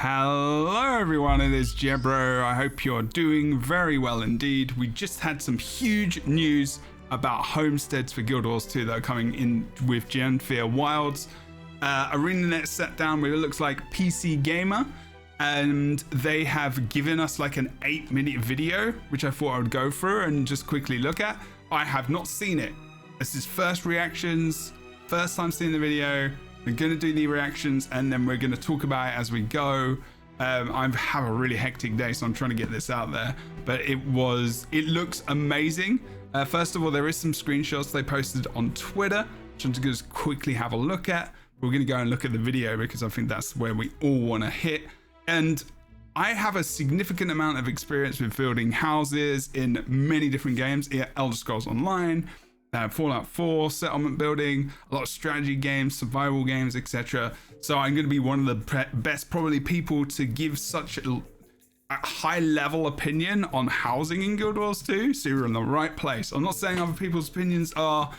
Hello everyone, it is Jebro. I hope you're doing very well indeed. We just had some huge news about homesteads for Guild Wars 2 that are coming in with Janthir Wilds. ArenaNet sat down with, it looks like, PC Gamer, and they have given us like an 8-minute video, which I thought I would go through and just quickly look at. I have not seen it. This is first reactions, first time seeing the video. We're going to do the reactions and then we're going to talk about it as we go. I have a really hectic day, so I'm trying to get this out there, but it looks amazing. First of all, there is some screenshots they posted on Twitter, which I'm just going to quickly have a look at. We're going to go and look at the video because I think that's where we all want to hit. And I have a significant amount of experience with building houses in many different games, Elder Scrolls Online, Fallout 4, settlement building, a lot of strategy games, survival games, etc. So I'm going to be one of the best probably people to give such a high level opinion on housing in Guild Wars 2. So you're in the right place. I'm not saying other people's opinions are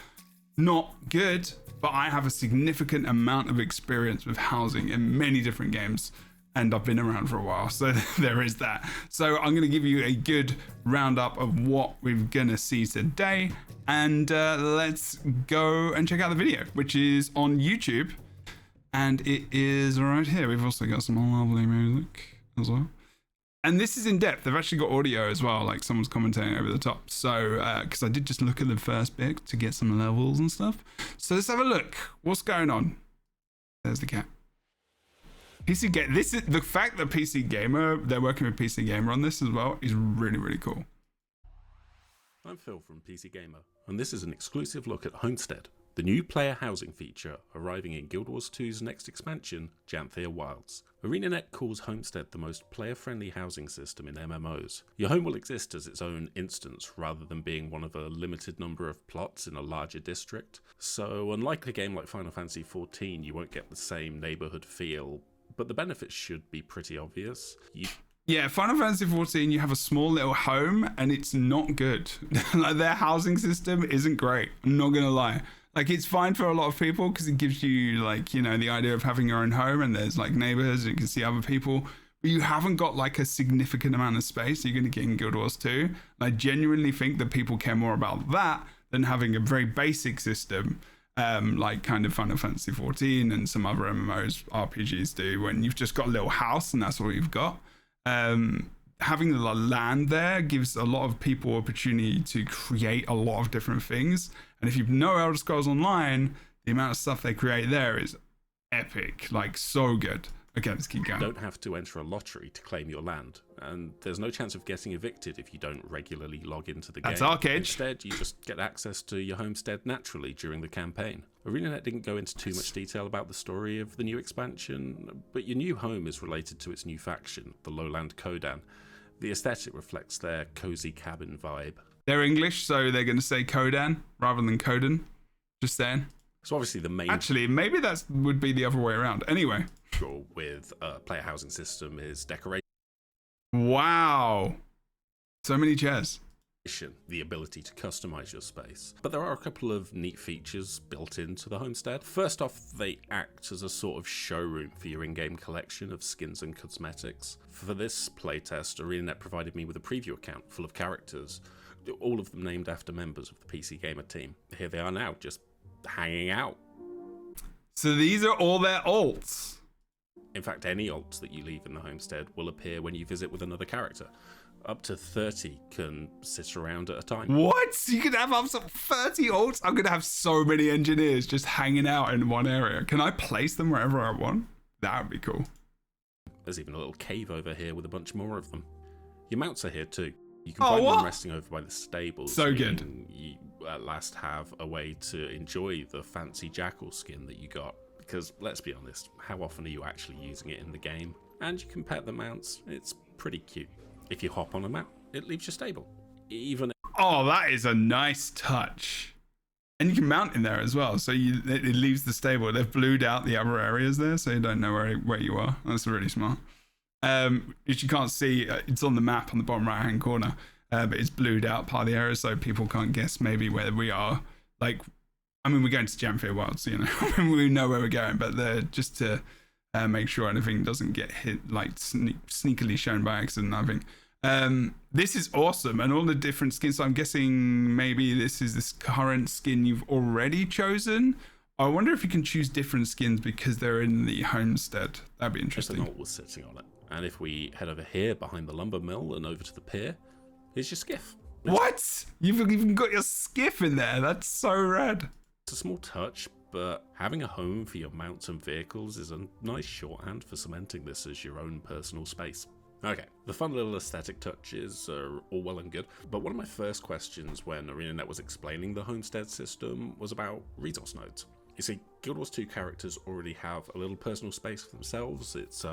not good, but I have a significant amount of experience with housing in many different games. And I've been around for a while, so there is that. So I'm going to give you a good roundup of what we're going to see today. And let's go and check out the video, which is on YouTube. And it is right here. We've also got some lovely music as well. And this is in depth. They've actually got audio as well, like someone's commentating over the top. So, because I did just look at the first bit to get some levels and stuff. So let's have a look. What's going on? There's the cat. PC Gamer. This is the fact that PC Gamer, they're working with PC Gamer on this as well, is really, really cool. I'm Phil from PC Gamer, and this is an exclusive look at Homestead, the new player housing feature arriving in Guild Wars 2's next expansion, Janthir Wilds. ArenaNet calls Homestead the most player-friendly housing system in MMOs. Your home will exist as its own instance rather than being one of a limited number of plots in a larger district. So unlike a game like Final Fantasy XIV, you won't get the same neighborhood feel, but the benefits should be pretty obvious. Yeah, Final Fantasy XIV, you have a small little home and it's not good. Like their housing system isn't great. I'm not gonna lie. Like it's fine for a lot of people because it gives you like, you know, the idea of having your own home and there's like neighbors and you can see other people, but you haven't got like a significant amount of space you're gonna get in Guild Wars 2. And I genuinely think that people care more about that than having a very basic system. Like kind of Final Fantasy XIV and some other MMOs, RPGs do, when you've just got a little house and that's all you've got. Having the land there gives a lot of people opportunity to create a lot of different things. And if you know Elder Scrolls Online, the amount of stuff they create there is epic, like so good. Okay, let's keep going. You don't have to enter a lottery to claim your land, and there's no chance of getting evicted if you don't regularly log into the game. That's arcade. Instead, you just get access to your homestead naturally during the campaign. ArenaNet didn't go into too much detail about the story of the new expansion, but your new home is related to its new faction, the Lowland Kodan. The aesthetic reflects their cozy cabin vibe. They're English, so they're going to say Kodan rather than Kodan. Just saying. So obviously the main... Actually, maybe that would be the other way around. Anyway. With a player housing system is decoration. Wow. So many chairs. The ability to customize your space. But there are a couple of neat features built into the homestead. First off, they act as a sort of showroom for your in-game collection of skins and cosmetics. For this playtest, ArenaNet provided me with a preview account full of characters, all of them named after members of the PC Gamer team. Here they are now, just hanging out. So these are all their alts. In fact, any alts that you leave in the homestead will appear when you visit with another character. Up to 30 can sit around at a time. What? You could have up to 30 alts? I'm going to have so many engineers just hanging out in one area. Can I place them wherever I want? That would be cool. There's even a little cave over here with a bunch more of them. Your mounts are here too. You can find them resting over by the stables. So good. You at last have a way to enjoy the fancy jackal skin that you got. Because let's be honest, how often are you actually using it in the game? And you can pet the mounts. It's pretty cute. If you hop on a mount, it leaves your stable. Oh, that is a nice touch. And you can mount in there as well. So it leaves the stable. They've blued out the other areas there, so you don't know where you are. That's really smart. If you can't see, it's on the map on the bottom right hand corner, but it's blued out part of the area so people can't guess maybe where we are. Like, I mean, we're going to Janthir Wilds, you know, we know where we're going, but just to Make sure anything doesn't get hit, like sneakily shown by accident. I think this is awesome, and all the different skins. So I'm guessing maybe this is this current skin you've already chosen. I wonder if you can choose different skins because they're in the homestead. That'd be interesting. There's an was sitting on it, and if we head over here behind the lumber mill and over to the pier, here's your skiff. What? You've even got your skiff in there? That's so rad. It's a small touch, but having a home for your mounts and vehicles is a nice shorthand for cementing this as your own personal space. Okay, the fun little aesthetic touches are all well and good, but one of my first questions when ArenaNet was explaining the Homestead system was about resource nodes. You see, Guild Wars 2 characters already have a little personal space for themselves. It's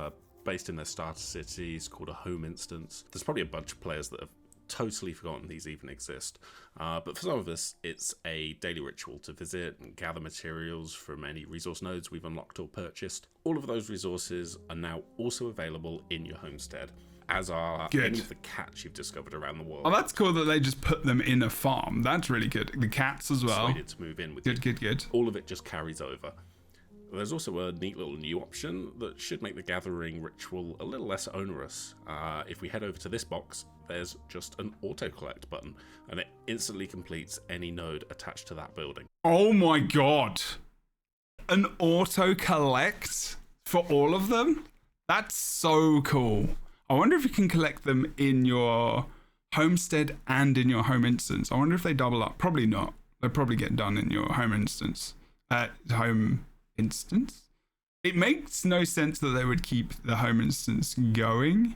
based in their starter cities, called a home instance. There's probably a bunch of players that have totally forgotten these even exist, but for some of us it's a daily ritual to visit and gather materials from any resource nodes we've unlocked or purchased. All of those resources are now also available in your homestead, as are any of the cats you've discovered around the world. Oh, that's cool that they just put them in a farm. That's really good. The cats as well. Persuaded to move in with Good. All of it just carries over. There's also a neat little new option that should make the gathering ritual a little less onerous. If we head over to this box, there's just an auto-collect button, and it instantly completes any node attached to that building. Oh my god. An auto-collect for all of them? That's so cool. I wonder if you can collect them in your homestead and in your home instance. I wonder if they double up. Probably not. They'll probably get done in your home instance. Home instance? It makes no sense that they would keep the home instance going,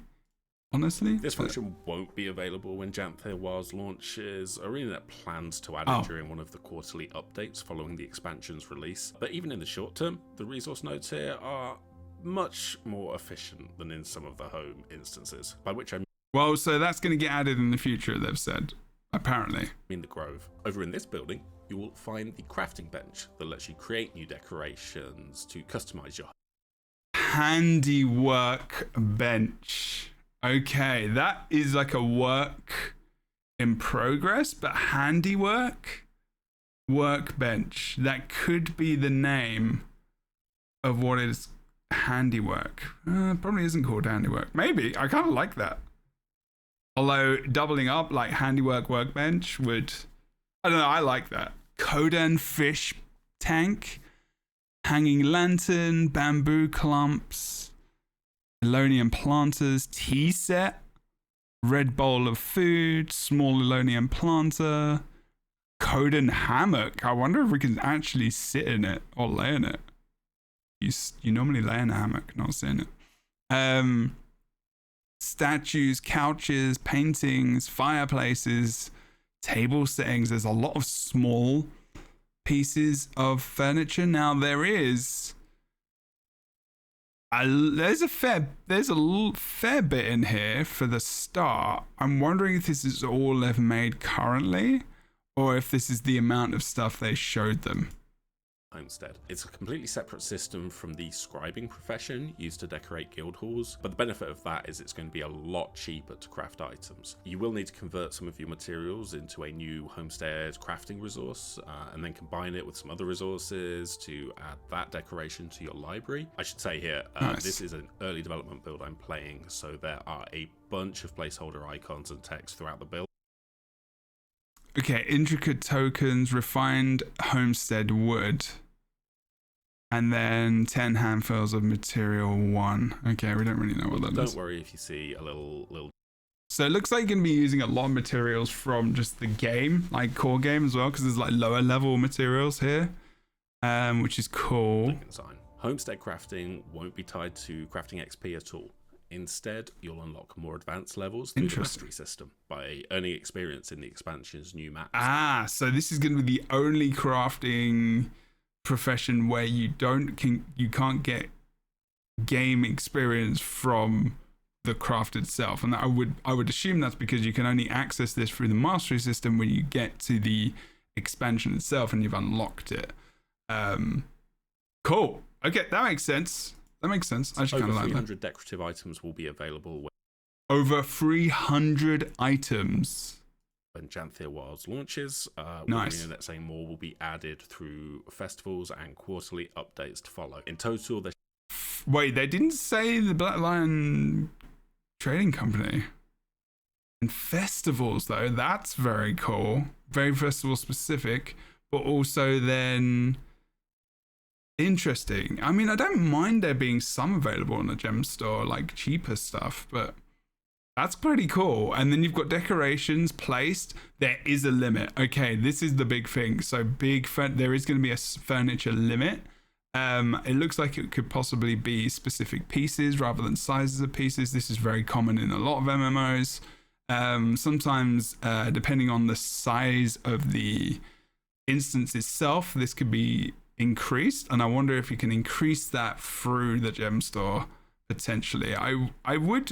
honestly. This function won't be available when Janthir Wilds launches. ArenaNet plans to add it during one of the quarterly updates following the expansion's release. But even in the short term, the resource nodes here are much more efficient than in some of the home instances, by which I well, so that's going to get added in the future, they've said, apparently. mean the Grove. Over in this building, you will find the crafting bench that lets you create new decorations to customize your home. Handiwork bench. Okay, that is like a work in progress, but handiwork workbench. That could be the name of what is handiwork. Probably isn't called handiwork. Maybe. I kind of like that. Although doubling up like handiwork workbench would, I don't know, I like that. Kodan fish tank, hanging lantern, bamboo clumps, Elonian planters, tea set, red bowl of food, small Elonian planter, Kodan hammock. I wonder if we can actually sit in it or lay in it. You normally lay in a hammock, not sit in it. Statues, couches, paintings, fireplaces, table settings. There's a lot of small pieces of furniture. Now there's a fair bit in here for the start. I'm wondering if this is all they've made currently, or if this is the amount of stuff they showed them. Homestead. It's a completely separate system from the scribing profession used to decorate guild halls, but the benefit of that is it's going to be a lot cheaper to craft items. You will need to convert some of your materials into a new Homestead crafting resource, and then combine it with some other resources to add that decoration to your library. I should say here, Nice. This is an early development build I'm playing, so there are a bunch of placeholder icons and text throughout the build. Okay, intricate tokens, refined homestead wood, and then 10 handfuls of material 1. Okay, we don't really know what that is. Don't worry if you see a little. So it looks like you're going to be using a lot of materials from just the game, like core game as well, because there's like lower level materials here, which is cool. Sign. Homestead crafting won't be tied to crafting XP at all. Instead, you'll unlock more advanced levels through the mastery system by earning experience in the expansion's new maps. So this is going to be the only crafting profession where you can't get game experience from the craft itself, and I would assume that's because you can only access this through the mastery system when you get to the expansion itself and you've unlocked it. Cool. Okay, that makes sense. I actually kind of like that. Over 300 decorative items will be available. Over 300 items. When Janthir Wilds launches, Nice. ArenaNet saying more will be added through festivals and quarterly updates to follow. In total, there's Wait, they didn't say the Black Lion Trading Company. And festivals, though, that's very cool. Very festival specific, but also then interesting. I mean, I don't mind there being some available in the gem store, like cheaper stuff, but that's pretty cool. And then you've got decorations placed. There is a limit. Okay, this is the big thing. So there is going to be a furniture limit. It looks like it could possibly be specific pieces rather than sizes of pieces. This is very common in a lot of MMOs. Sometimes, depending on the size of the instance itself, this could be increased, and I wonder if you can increase that through the gem store potentially. I would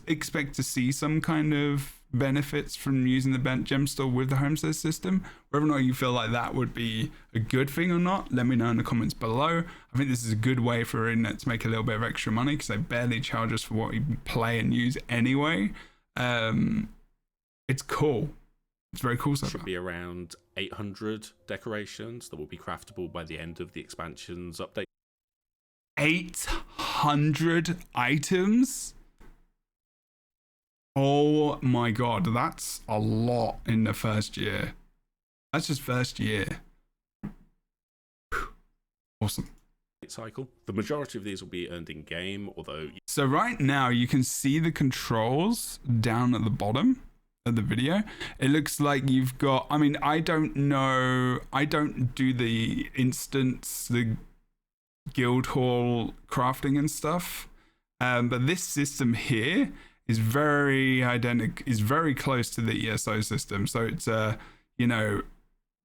expect to see some kind of benefits from using the gem store with the Homestead system. Whether or not you feel like that would be a good thing or not, let me know in the comments below. I think this is a good way for internet to make a little bit of extra money because they barely charge us for what we play and use anyway. It's cool. It's very cool. Should be around 800 decorations that will be craftable by the end of the expansion's update. 800 items? Oh my god, that's a lot in the first year. That's just first year. Awesome. Cycle. The majority of these will be earned in game, although... So right now you can see the controls down at the bottom of the video. It looks like you've got, I mean, I don't know, I don't do the instance, the guild hall crafting and stuff, but this system here is very identical, is very close to the ESO system. So it's you know,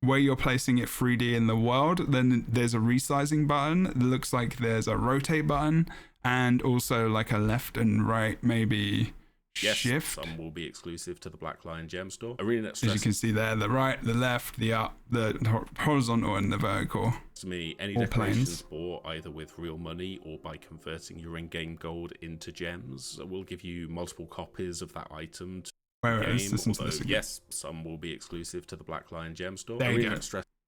where you're placing it 3D in the world, then there's a resizing button. It looks like there's a rotate button and also like a left and right, maybe shift. Some will be exclusive to the Black Lion Gem Store. ArenaNet As you can see there, the right, the left, the up, the horizontal and the vertical. To me, any decorations bought either with real money or by converting your in-game gold into gems will give you multiple copies of that item to yes, some will be exclusive to the Black Lion Gem Store. There you go.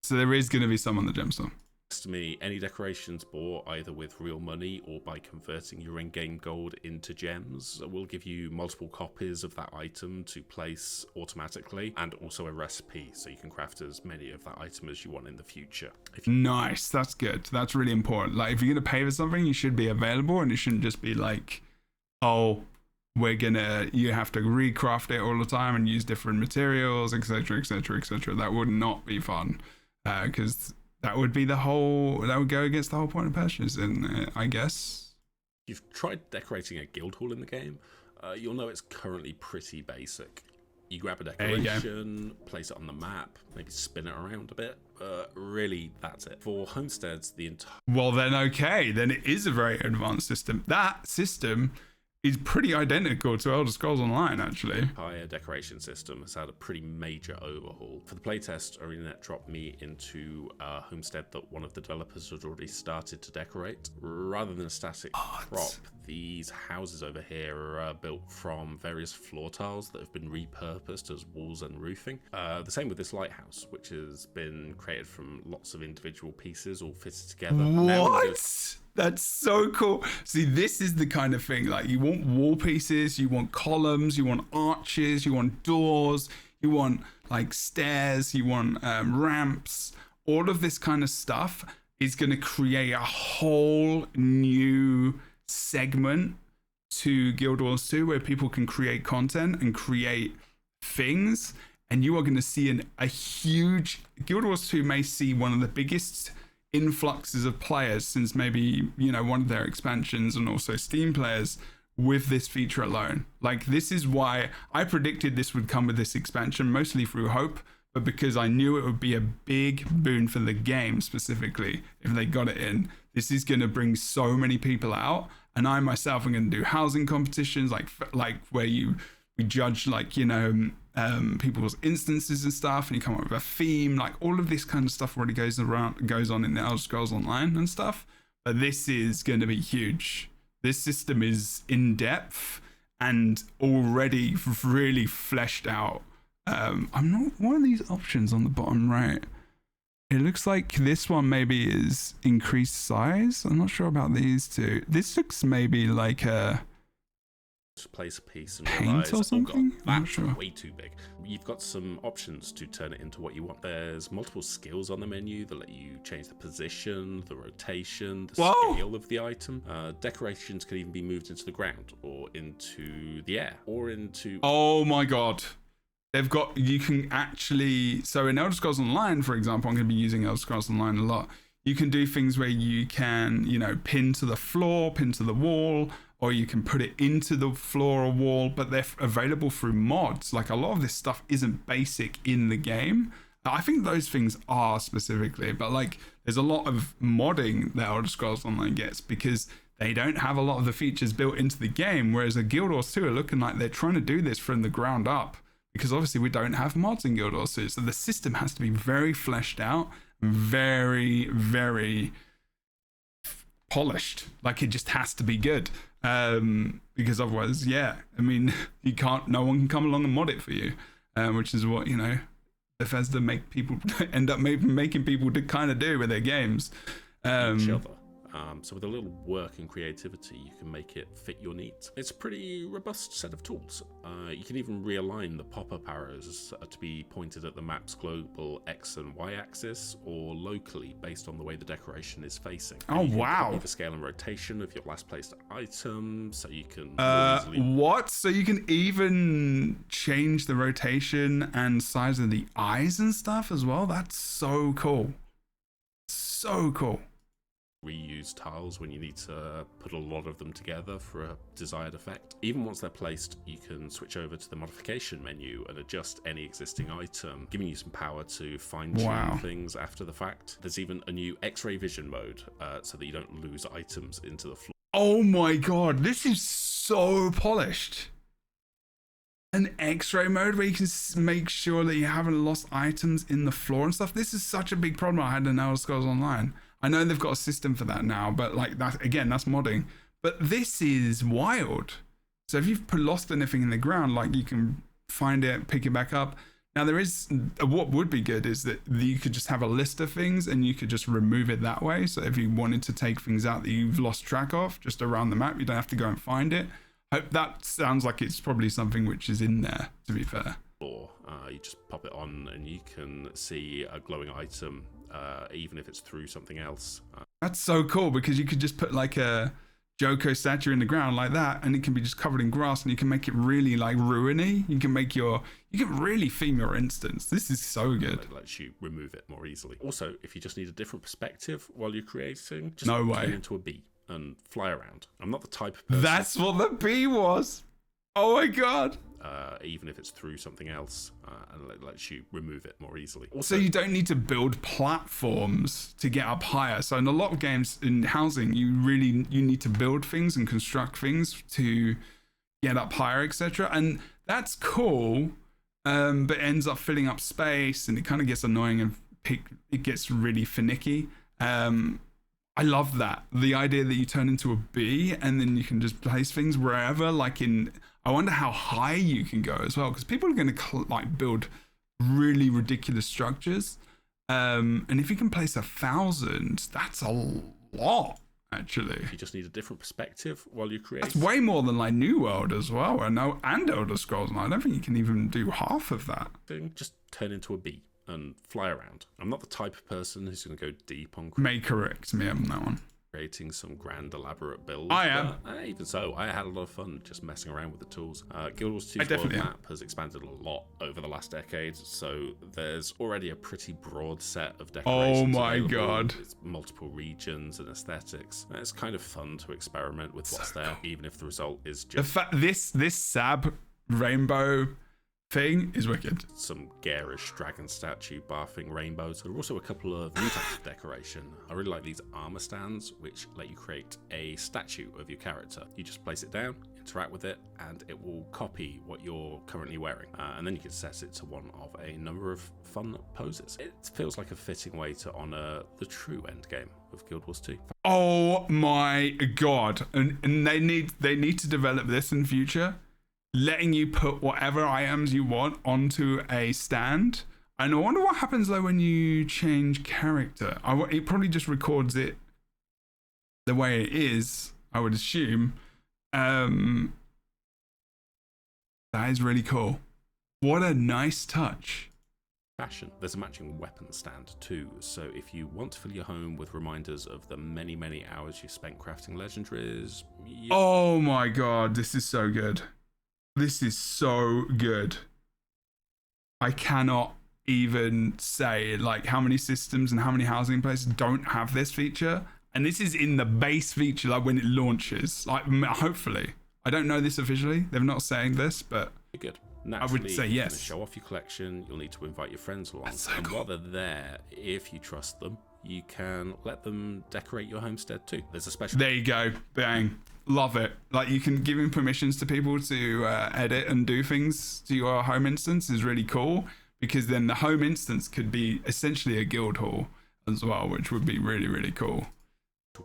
So there is going to be some on the gem store. To me, any decorations bought either with real money or by converting your in-game gold into gems will give you multiple copies of that item to place automatically, and also a recipe so you can craft as many of that item as you want in the future. Nice, that's good. That's really important. Like if you're going to pay for something, you should be available, and it shouldn't just be like, oh, you have to recraft it all the time and use different materials, etc, etc, etc. That would not be fun, because that would go against the whole point of purchase, and I guess. You've tried decorating a guild hall in the game, you'll know it's currently pretty basic. You grab a decoration, place it on the map, maybe spin it around a bit, really that's it. For Homesteads, well then okay, then it is a very advanced system. That system is pretty identical to Elder Scrolls Online, actually. The entire decoration system has had a pretty major overhaul. For the playtest, ArenaNet dropped me into a homestead that one of the developers had already started to decorate. Rather than a static prop, these houses over here are built from various floor tiles that have been repurposed as walls and roofing. The same with this lighthouse, which has been created from lots of individual pieces all fitted together. What? That's so cool. See, this is the kind of thing, like you want wall pieces, you want columns, you want arches, you want doors, you want like stairs, you want ramps. All of this kind of stuff is going to create a whole new segment to Guild Wars 2 where people can create content and create things. And you are going to see a huge... Guild Wars 2 may see one of the biggest influxes of players since maybe, you know, one of their expansions, and also Steam players with this feature alone. Like, this is why I predicted this would come with this expansion, mostly through hope, but because I knew it would be a big boon for the game specifically if they got it in. This is going to bring so many people out, and I myself am going to do housing competitions, like where we judge, like, you know, people's instances and stuff, and you come up with a theme. Like, all of this kind of stuff already goes on in the Elder Scrolls Online and stuff, but this is going to be huge. This system is in depth and already really fleshed out. I'm not one of these options on the bottom right. It looks like this one maybe is increased size. I'm not sure about these two. This looks maybe like a place a piece and paint realize, or something. oh God, I'm not that's sure. way too big. You've got some options to turn it into what you want. There's multiple skills on the menu that let you change the position, the rotation, the Whoa. scale of the item. Decorations can even be moved into the ground or into the air or into... Oh my God. They've got, you can actually, so in Elder Scrolls Online, for example, I'm going to be using Elder Scrolls Online a lot. You can do things where you can, you know, pin to the floor, pin to the wall, or you can put it into the floor or wall, but they're available through mods. Like a lot of this stuff isn't basic in the game. I think those things are specifically, but like there's a lot of modding that Elder Scrolls Online gets because they don't have a lot of the features built into the game, whereas the Guild Wars 2 are looking like they're trying to do this from the ground up. Because obviously we don't have mods in Guild Wars 2, so the system has to be very fleshed out, very, very polished. Like it just has to be good, because otherwise, yeah, I mean, no one can come along and mod it for you, which is what, you know, Bethesda end up making people to kind of do with their games. each other. So with a little work and creativity, you can make it fit your needs. It's a pretty robust set of tools. You can even realign the pop-up arrows to be pointed at the map's global X and Y axis or locally based on the way the decoration is facing. Oh, you can wow. copy the scale and rotation of your last placed item so you can What? So you can even change the rotation and size of the eyes and stuff as well? That's so cool. So cool. reuse tiles when you need to put a lot of them together for a desired effect. Even once they're placed, you can switch over to the modification menu and adjust any existing item, giving you some power to fine-tune things after the fact. There's even a new X-ray vision mode so that you don't lose items into the floor. Oh my god, this is so polished. An X-ray mode where you can make sure that you haven't lost items in the floor and stuff. This is such a big problem I had in Elder Scrolls Online. I know they've got a system for that now, but like that again, that's modding. But this is wild. So if you've lost anything in the ground, like you can find it, pick it back up. Now there is, what would be good is that you could just have a list of things and you could just remove it that way. So if you wanted to take things out that you've lost track of just around the map, you don't have to go and find it. That sounds like it's probably something which is in there, to be fair. Or you just pop it on and you can see a glowing item, even if it's through something else. That's so cool because you could just put like a Joko statue in the ground like that and it can be just covered in grass and you can make it really like ruiny. You can really theme your instance. This is so good. It lets you remove it more easily. Also, if you just need a different perspective while you're creating, just turn into a bee and fly around. I'm not the type of person... That's what the bee was. Oh my god. Even if it's through something else, and it lets you remove it more easily. Also, so you don't need to build platforms to get up higher. So in a lot of games in housing, you need to build things and construct things to get up higher, etc. And that's cool, but ends up filling up space and it kind of gets annoying and it gets really finicky. I love that. The idea that you turn into a bee and then you can just place things wherever, like I wonder how high you can go as well, because people are going to build really ridiculous structures. And if you can place 1,000, that's a lot, actually. You just need a different perspective while you create. That's way more than like New World as well, and Elder Scrolls. And I don't think you can even do half of that. Just turn into a bee and fly around. I'm not the type of person who's going to go deep on May correct me on that one. Creating some grand elaborate builds. I am. Even so, I had a lot of fun just messing around with the tools. Guild Wars 2's world map has expanded a lot over the last decade, so there's already a pretty broad set of decorations. Oh my god. It's multiple regions and aesthetics. And it's kind of fun to experiment with what's there, even if the result is just... This Sab rainbow thing is wicked. Some garish dragon statue barfing rainbows. There are also a couple of new types of decoration. I really like these armor stands, which let you create a statue of your character. You just place it down, interact with it, and it will copy what you're currently wearing. And then you can set it to one of a number of fun poses. It feels like a fitting way to honor the true endgame of Guild Wars 2. Oh my god. And they need to develop this in future. Letting you put whatever items you want onto a stand. And I wonder what happens though when you change character. It probably just records it the way it is, I would assume. That is really cool. What a nice touch. Fashion. There's a matching weapon stand too, so if you want to fill your home with reminders of the many, many hours you spent crafting legendaries... Oh my god, this is so good. This is so good. I cannot even say like how many systems and how many housing places don't have this feature, and this is in the base feature, like when it launches, like hopefully. I don't know this officially, they're not saying this, but good. I Naturally, would say yes. To show off your collection, you'll need to invite your friends along. So and cool. while they're there, if you trust them, you can let them decorate your homestead too. There's a special... There you go. Bang. Love it. Like, you can give permissions to people to edit and do things to your home instance is really cool, because then the home instance could be essentially a guild hall as well, which would be really, really cool.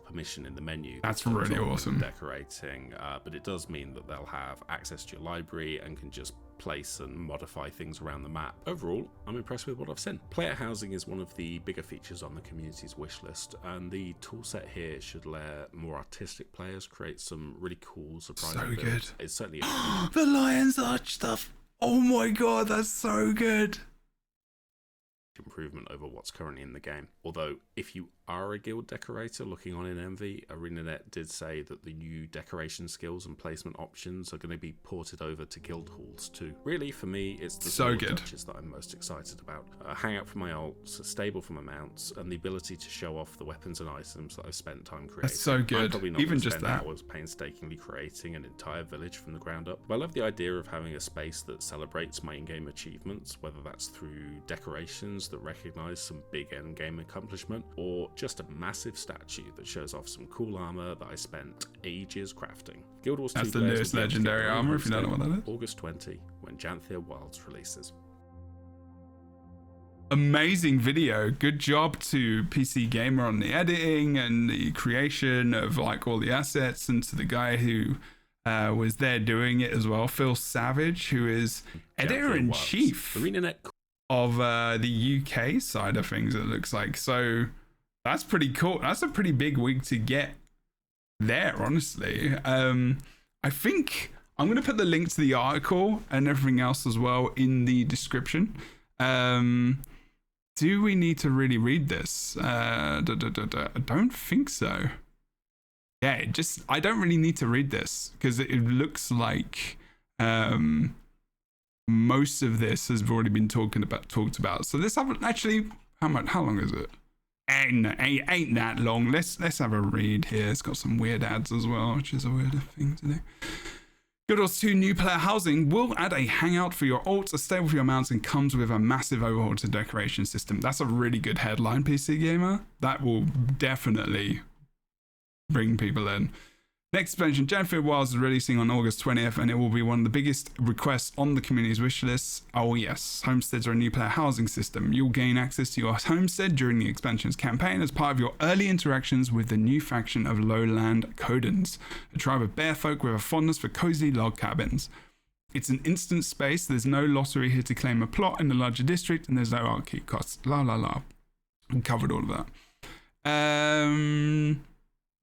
Permission in the menu. That's really awesome. Decorating, but it does mean that they'll have access to your library and can just place and modify things around the map. Overall, I'm impressed with what I've seen. Player housing is one of the bigger features on the community's wish list, and the toolset here should let more artistic players create some really cool surprising So builds. good. It's certainly The Lion's Arch stuff. Oh my god, that's so good. improvement over what's currently in the game. Although, if you are a guild decorator looking on in Envy, ArenaNet did say that the new decoration skills and placement options are going to be ported over to guild halls too. Really, for me, it's the so small good touches that I'm most excited about. A hangout for my alts, a stable for my mounts, and the ability to show off the weapons and items that I've spent time creating. That's so good. I'm probably not Even gonna just spend that. hours painstakingly creating an entire village from the ground up. But I love the idea of having a space that celebrates my in-game achievements, whether that's through decorations that recognize some big end-game accomplishment, or just a massive statue that shows off some cool armor that I spent ages crafting. Guild Wars 2 That's the players newest will be able to get legendary their own armor, if you don't know homestead what that is. August 20, when Janthir Wilds releases. Amazing video. Good job to PC Gamer on the editing and the creation of like all the assets, and to the guy who was there doing it as well, Phil Savage, who is editor-in-chief ArenaNet of the UK side of things, it looks like. So that's pretty cool. That's a pretty big wig to get there, honestly. I think I'm going to put the link to the article and everything else as well in the description. Do we need to really read this? I don't think so. Yeah, I don't really need to read this, because it looks like most of this has already been talked about. So let's have actually, how long is it? Ain't that long. Let's have a read here. It's got some weird ads as well, which is a weird thing to do. Guild Wars 2 new player housing will add a hangout for your alts, a stable for your mounts, and comes with a massive overhaul to decoration system. That's a really good headline, PC Gamer. That will definitely bring people in. Next expansion, Janthir Wilds, is releasing on August 20th, and it will be one of the biggest requests on the community's wish list. Oh yes, Homesteads are a new player housing system. You'll gain access to your homestead during the expansion's campaign as part of your early interactions with the new faction of Lowland Codans, a tribe of bear folk with a fondness for cozy log cabins. It's an instant space. There's no lottery here to claim a plot in the larger district, and there's no upkeep costs. We covered all of that.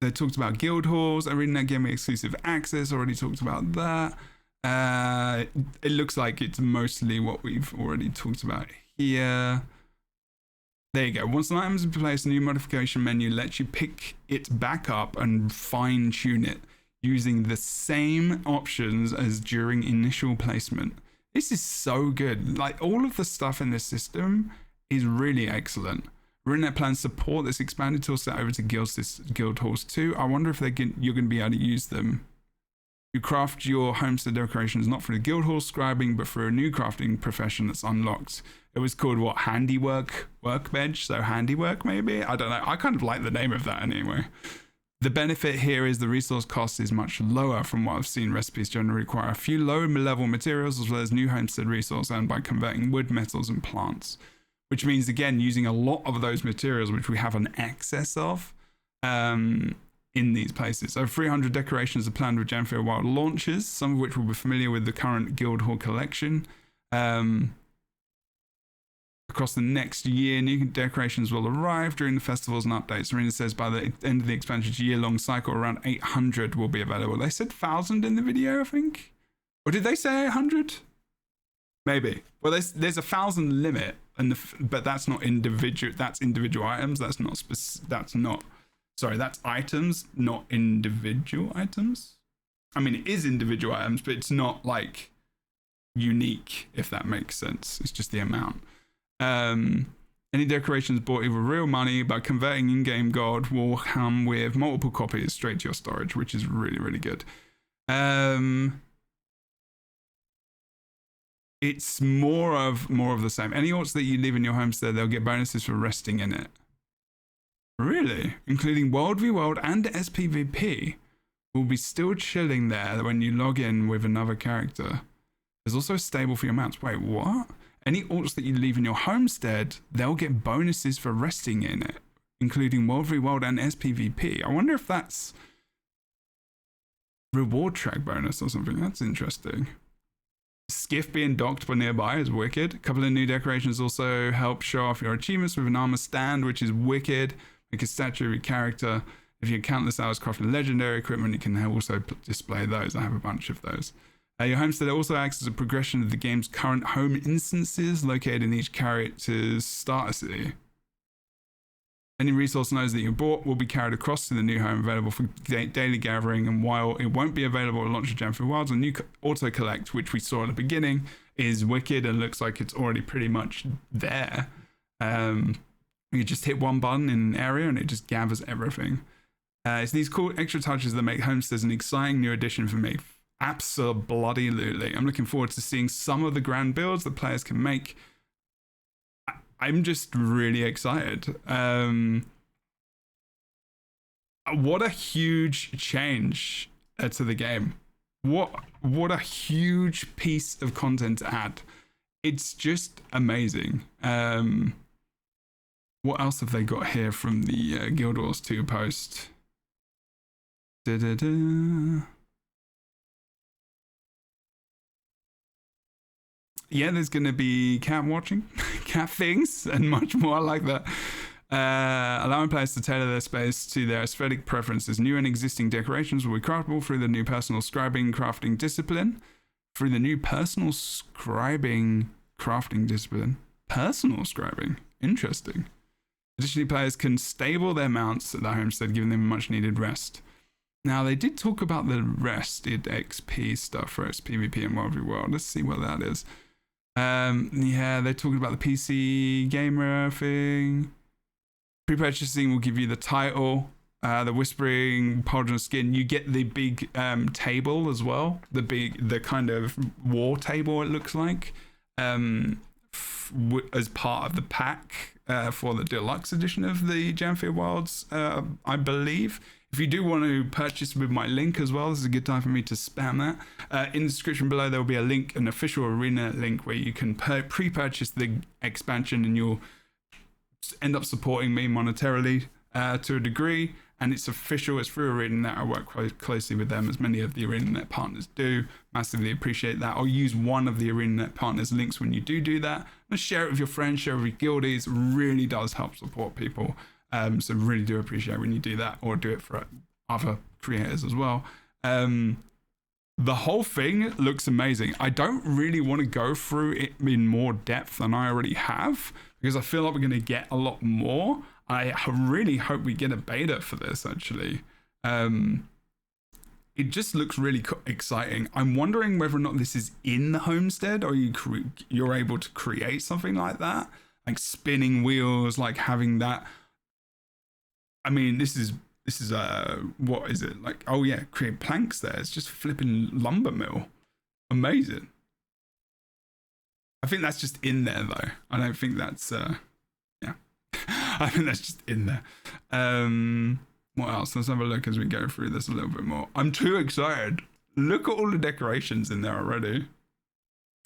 They talked about guild halls. ArenaNet gave me exclusive access. Already talked about that. It looks like it's mostly what we've already talked about here. There you go. Once an item is in place, a new modification menu lets you pick it back up and fine tune it using the same options as during initial placement. This is so good. Like, all of the stuff in this system is really excellent. ArenaNet plans to support this expanded toolset over to Guild Halls 2. I wonder if you're going to be able to use them. You craft your homestead decorations not through the Guild Hall scribing, but through a new crafting profession that's unlocked. It was called, what, Handiwork Workbench? So handiwork, maybe? I don't know. I kind of like the name of that anyway. The benefit here is the resource cost is much lower. From what I've seen, recipes generally require a few low-level materials as well as new homestead resource earned by converting wood, metals, and plants. Which means, again, using a lot of those materials, which we have an excess of in these places. So 300 decorations are planned with Janthir Wild launches, some of which will be familiar with the current Guild Hall collection. Across the next year, new decorations will arrive during the festivals and updates. Arena says by the end of the expansion's year-long cycle, around 800 will be available. They said 1,000 in the video, I think. Or did they say 800? Maybe. Well, there's a 1,000 limit, but that's not individual. That's individual items. That's not. Sorry, that's items, not individual items. I mean, it is individual items, but it's not like unique, if that makes sense. It's just the amount. Any decorations bought with real money by converting in-game gold will come with multiple copies straight to your storage, which is really, really good. It's more of the same. Any orcs that you leave in your homestead, they'll get bonuses for resting in it. Really? Including World v World and SPVP will be still chilling there when you log in with another character. There's also a stable for your mounts. Wait, what? Any orcs that you leave in your homestead, they'll get bonuses for resting in it, including World v World and SPVP. I wonder if that's reward track bonus or something. That's interesting. Skiff being docked by nearby is wicked. A couple of new decorations also help show off your achievements with an armor stand, which is wicked. Make a statue of your character. If you have countless hours crafting legendary equipment, you can also display those. I have a bunch of those. Your homestead also acts as a progression of the game's current home instances located in each character's starter city. Any resource nodes that you bought will be carried across to the new home, available for daily gathering, and while it won't be available at launch of Janthir Wilds, a new auto-collect, which we saw at the beginning, is wicked and looks like it's already pretty much there. You just hit one button in an area and it just gathers everything. It's these cool extra touches that make Homesteads an exciting new addition for me. Absolutely. I'm looking forward to seeing some of the grand builds that players can make. I'm just really excited. What a huge change to the game. What a huge piece of content to add. It's just amazing. What else have they got here from the Guild Wars 2 post? Yeah, there's going to be cat watching, cat things, and much more like that. Allowing players to tailor their space to their aesthetic preferences. New and existing decorations will be craftable through the new personal scribing crafting discipline. Personal scribing. Interesting. Additionally, players can stable their mounts at their homestead, giving them much needed rest. Now, they did talk about the rested XP stuff for SPVP and World v World. Let's see what that is. Yeah, they're talking about the PC gamer thing. Pre-purchasing will give you the title, the Whispering Pauldron skin. You get the big table as well, the kind of war table it looks like, as part of the pack for the deluxe edition of the Janthir Wilds, I believe. If you do want to purchase with my link as well, this is a good time for me to spam that. In the description below, there will be a link, an official arena link, where you can pre-purchase the expansion and you'll end up supporting me monetarily to a degree. And it's official, it's through ArenaNet. I work quite closely with them, as many of the ArenaNet partners do. Massively appreciate that. I'll use one of the ArenaNet partners' links when you do that. And share it with your friends, share it with your guildies. It really does help support people. So really do appreciate when you do that, or do it for other creators as well. The whole thing looks amazing. I don't really want to go through it in more depth than I already have, because I feel like we're going to get a lot more. I really hope we get a beta for this, actually. It just looks really exciting. I'm wondering whether or not this is in the Homestead, or you're able to create something like that, like spinning wheels, like having that. I mean, this is what is it like? Oh yeah, create planks there. It's just flipping lumber mill. Amazing. I think that's just in there though. I don't think that's yeah. I think that's just in there. What else? Let's have a look as we go through this a little bit more. I'm too excited. Look at all the decorations in there already.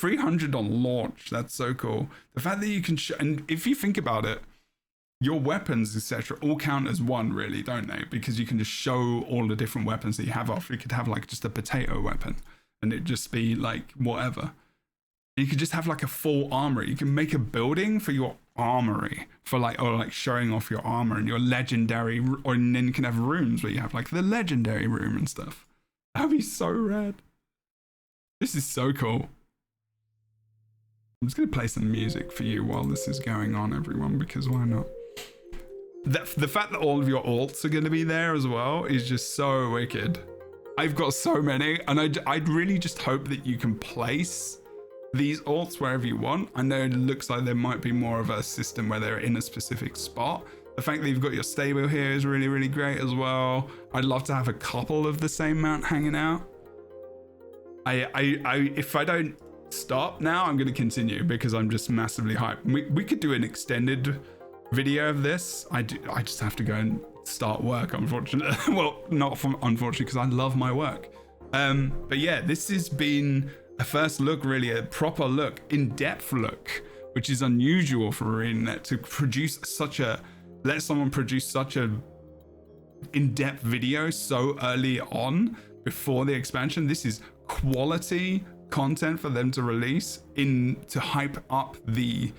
300 on launch. That's so cool. The fact that you can and if you think about it, your weapons, etc., all count as one, really, don't they? Because you can just show all the different weapons that you have off. You could have like just a potato weapon, and it'd just be like whatever. You could just have like a full armory. You can make a building for your armory for like, or like showing off your armor and your legendary, and then you can have rooms where you have like the legendary room and stuff. That'd be so rad. This is so cool. I'm just gonna play some music for you while this is going on, everyone, because why not? The fact that all of your alts are gonna be there as well is just so wicked. I've got so many, and I'd really just hope that you can place these alts wherever you want. I know it looks like there might be more of a system where they're in a specific spot. The fact that you've got your stable here is really, really great as well. I'd love to have a couple of the same mount hanging out. If I don't stop now, I'm going to continue because I'm just massively hyped. We could do an extended video of this. I just have to go and start work, unfortunately. Well, not unfortunately, because I love my work. But yeah, this has been a first look, really a proper look, in-depth look, which is unusual for ArenaNet to produce let someone produce such a in-depth video so early on before the expansion. This is quality content for them to release to hype up the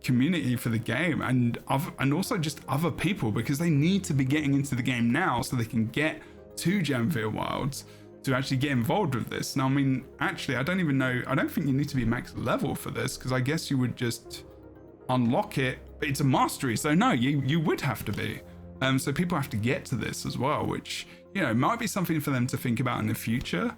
community for the game and also just other people, because they need to be getting into the game now so they can get to Janthir Wilds to actually get involved with this. Now, I mean, actually, I don't think you need to be max level for this, because I guess you would just unlock it. It's a mastery, so no, you would have to be. So people have to get to this as well, which, you know, might be something for them to think about in the future.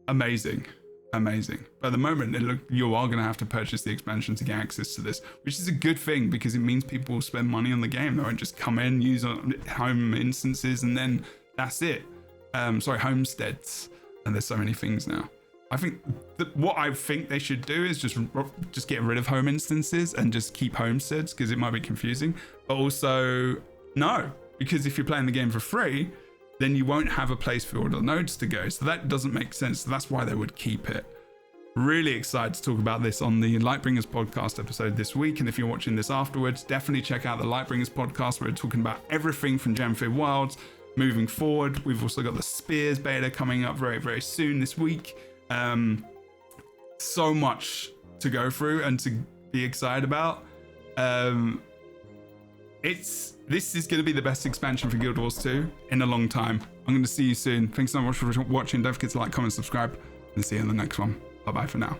Amazing. But at the moment, you are going to have to purchase the expansion to get access to this, which is a good thing, because it means people will spend money on the game. They won't just come in, use home instances, and then that's it. Homesteads. And there's so many things now. I think what I think they should do is just get rid of home instances and just keep homesteads, because it might be confusing. But also, no, because if you're playing the game for free, then you won't have a place for all the nodes to go. So that doesn't make sense. So that's why they would keep it. Really excited to talk about this on the Lightbringers podcast episode this week. And if you're watching this afterwards, definitely check out the Lightbringers podcast. We're talking about everything from Janthir Wilds moving forward. We've also got the Spears beta coming up very, very soon this week. So much to go through and to be excited about. This is going to be the best expansion for Guild Wars 2 in a long time. I'm going to see you soon. Thanks so much for watching. Don't forget to like, comment, subscribe, and see you in the next one. Bye bye for now.